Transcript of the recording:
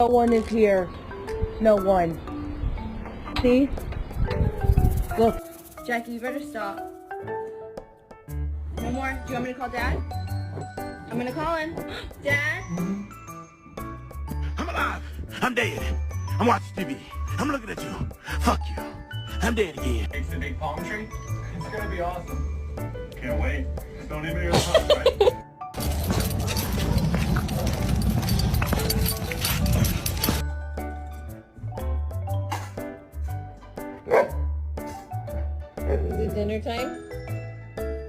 No one is here. No one. See? Look. Jackie, you better stop. No more. Do you want me to call Dad? I'm gonna call him. Dad? I'm alive. I'm dead. I'm watching TV. I'm looking at you. Fuck you. I'm dead again. It's the big palm tree. It's gonna be awesome. Can't wait. Just don't even hear the song, right? Is it dinner time?